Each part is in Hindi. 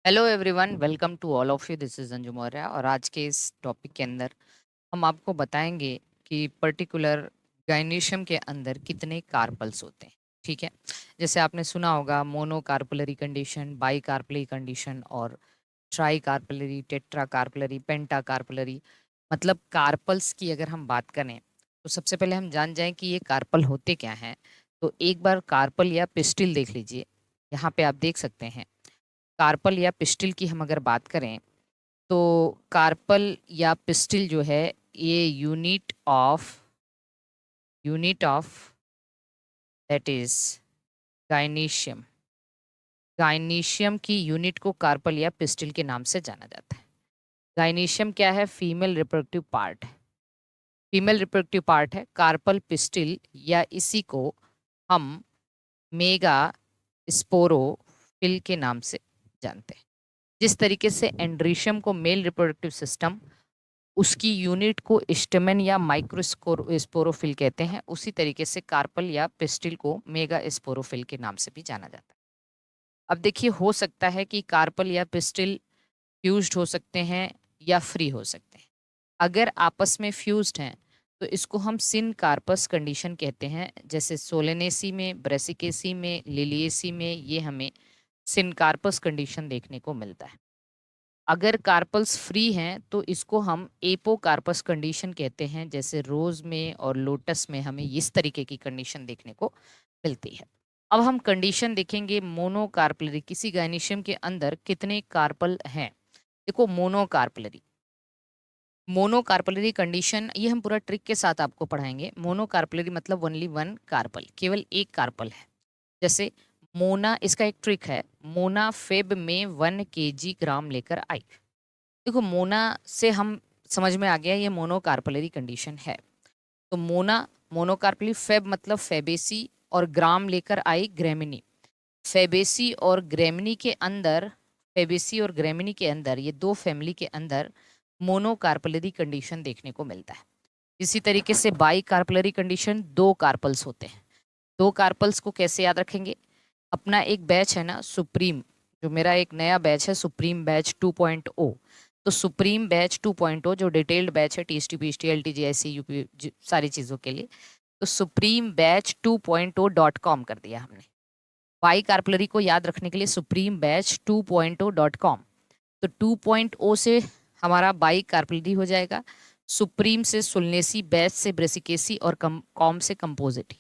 Hello everyone, welcome to all of you. This is Anju Maurya और आज के इस टॉपिक के अंदर हम आपको बताएंगे कि पर्टिकुलर गायनीशियम के अंदर कितने कार्पल्स होते हैं। ठीक है, जैसे आपने सुना होगा mono carpellary condition, by carpellary condition और ट्राई कार्पलरी, टेट्रा कार्पलरी, पेंटा कार्पलरी। मतलब कार्पल्स की अगर हम बात करें तो सबसे पहले हम जान जाएं कि ये कार्पल होते क्या हैं। तो एक बार कार्पल या पिस्टिल देख लीजिए। यहाँ पे आप देख सकते हैं कार्पल या पिस्टिल की हम अगर बात करें तो कार्पल या पिस्टिल जो है ये यूनिट ऑफ दैट इज गायनीशियम। गायनीशियम की यूनिट को कार्पल या पिस्टिल के नाम से जाना जाता है। गायनीशियम क्या है? फीमेल रिप्रोडक्टिव पार्ट है। फीमेल रिप्रोडक्टिव पार्ट है कार्पल पिस्टिल, या इसी को हम मेगा स्पोरोफिल के नाम से जानते हैं। जिस तरीके से एंड्रीशियम को मेल रिप्रोडक्टिव सिस्टम, उसकी यूनिट को स्टेमेन या माइक्रोस्पोरोफिल कहते हैं, उसी तरीके से कार्पल या पिस्टिल को मेगा स्पोरोफिल के नाम से भी जाना जाता है। अब देखिए, हो सकता है कि कार्पल या पिस्टिल फ्यूज्ड हो सकते हैं या फ्री हो सकते हैं। अगर आपस में फ्यूज्ड हैं तो इसको हम सिन कार्पस कंडीशन कहते हैं। जैसे सोलेनेसी में, ब्रेसिकेसी में, लिलिएसी में ये हमें सिन कार्पस कंडीशन देखने को मिलता है। अगर कार्पल्स फ्री हैं तो इसको हम एपो कार्पस कंडीशन कहते हैं। जैसे रोज में और लोटस में हमें इस तरीके की कंडीशन देखने को मिलती है। अब हम कंडीशन देखेंगे मोनोकार्पलरी, किसी गायनीशियम के अंदर कितने कार्पल हैं। देखो, मोनोकार्पलरी कंडीशन ये हम पूरा ट्रिक के साथ आपको पढ़ाएंगे। मोनोकार्पलरी मतलब ओनली वन कार्पल, केवल एक कार्पल है। जैसे मोना, इसका एक ट्रिक है, मोना फेब में 1 kg ग्राम लेकर आई। देखो, मोना से हम समझ में आ गया ये मोनोकार्पलरी कंडीशन है। तो मोनोकार्पलरी, फेब मतलब फेबेसी और ग्राम लेकर आई ग्रेमिनी। फेबेसी और ग्रेमिनी के अंदर ये दो फैमिली के अंदर मोनोकार्पलरी कंडीशन देखने को मिलता है। इसी तरीके से बाई कार्पलरी कंडीशन, दो कार्पल्स होते हैं। दो कार्पल्स को कैसे याद रखेंगे? अपना एक बैच है ना सुप्रीम, जो मेरा एक नया बैच है सुप्रीम बैच 2.0। तो सुप्रीम बैच 2.0 जो डिटेल्ड बैच है टीएसटी पीएचटी एलटीजी ऐसी यूपी सारी चीज़ों के लिए, तो सुप्रीम बैच 2.0.com कर दिया हमने। बाई कार्पलरी को याद रखने के लिए सुप्रीम बैच 2.0.com। तो 2.0 से हमारा बाई कार्पलरी हो जाएगा, सुप्रीम से सुलनेसी, बैच से ब्रेसिकेसी और कॉम से कंपोजिटी।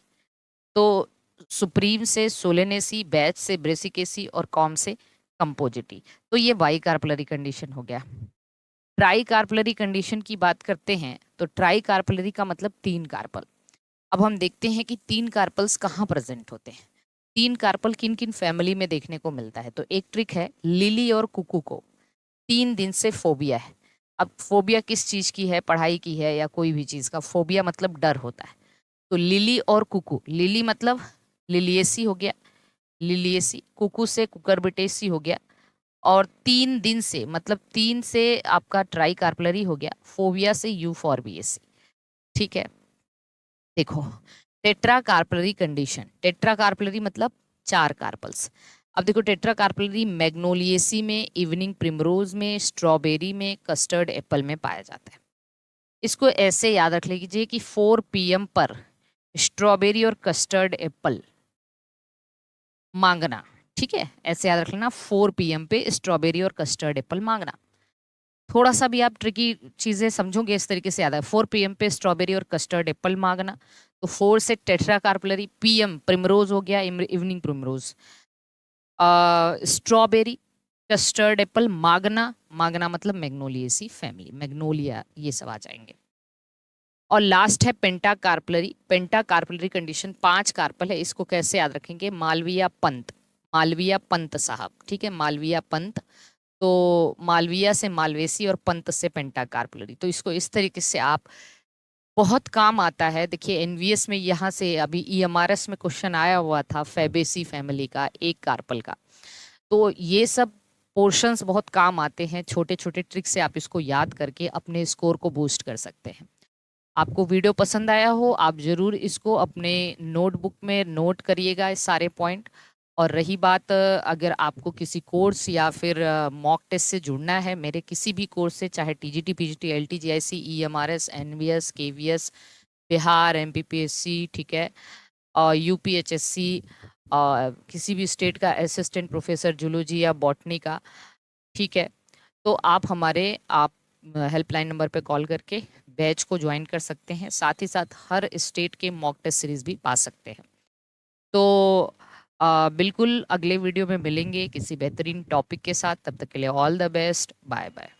तो सुप्रीम से सोलेनेसी, बैच से ब्रेसिकेसी और कॉम से कंपोजिटी। तो ये बाई कार्पलरी कंडीशन हो गया। ट्राई कार्पलरी कंडीशन की बात करते हैं तो ट्राई कार्पलरी का मतलब 3 कार्पल। अब हम देखते हैं कि 3 कार्पल्स कहाँ प्रेजेंट होते हैं। 3 कार्पल किन किन फैमिली में देखने को मिलता है। तो एक ट्रिक है, लिली और कुकू को 3 दिन से फोबिया है। अब फोबिया किस चीज की है? पढ़ाई की है या कोई भी चीज का? फोबिया मतलब डर होता है। तो लिली और कुकू, लिली मतलब लिलिएसी हो गया, लिलिएसी, कुकू से कुकरबिटेसी हो गया, और 3 दिन से मतलब 3 से आपका ट्राई कार्पलरी हो गया, फोबिया से यूफॉर्बिएसी। ठीक है, देखो, tetra carpellary condition, tetra carpellary मतलब 4 कार्पल्स। अब देखो, टेट्रा कार्पलरी मैग्नोलिएसी में, इवनिंग प्रिमरोज में, स्ट्रॉबेरी में, कस्टर्ड एप्पल में पाया जाता है। इसको ऐसे याद रख लीजिए कि 4 PM पर स्ट्रॉबेरी और कस्टर्ड एप्पल मांगना। ठीक है, ऐसे याद रख लेना, 4 PM पे स्ट्रॉबेरी और कस्टर्ड एप्पल मांगना। थोड़ा सा भी आप ट्रिकी चीजें समझोगे इस तरीके से याद है, 4 PM पे स्ट्रॉबेरी और कस्टर्ड एप्पल मांगना। तो 4 से टेट्रा कार्पलरी, PM प्रिमरोज हो गया, evening primrose, strawberry, custard apple, मागना, मागना मतलब मैग्नोलिएसी फैमिली, मैग्नोलिया ये सब आ जाएंगे। और लास्ट है पेंटा कार्पलरी। पेंटा कार्पलरी कंडीशन 5 कार्पल है। इसको कैसे याद रखेंगे? मालविया पंत, मालविया पंत साहब। ठीक है, मालविया पंत। तो मालविया से मालवेसी और पंत से पेंटा कार्पलरी। तो इसको इस तरीके से आप, बहुत काम आता है। देखिए, एनवीएस में यहाँ से अभी ईएमआरएस में क्वेश्चन आया हुआ था फैबेसी फैमिली का, एक कार्पल का। तो ये सब पोर्शंस बहुत काम आते हैं। छोटे छोटे ट्रिक से आप इसको याद करके अपने स्कोर को बूस्ट कर सकते हैं। आपको वीडियो पसंद आया हो, आप जरूर इसको अपने नोटबुक में नोट करिएगा, इस सारे पॉइंट। और रही बात अगर आपको किसी कोर्स या फिर मॉक टेस्ट से जुड़ना है, मेरे किसी भी कोर्स से, चाहे TGT, PGT, LTGIC, EMRS, NVS, KVS, Bihar, MPPSC, ठीक है, और यूपीएचएससी, किसी भी स्टेट का असिस्टेंट प्रोफेसर जूलॉजी या बॉटनी का, ठीक है, तो आप हेल्पलाइन नंबर पे कॉल करके बैच को ज्वाइन कर सकते हैं। साथ ही साथ हर स्टेट के मॉक टेस्ट सीरीज भी पा सकते हैं। तो बिल्कुल अगले वीडियो में मिलेंगे किसी बेहतरीन टॉपिक के साथ। तब तक के लिए all the best, bye bye.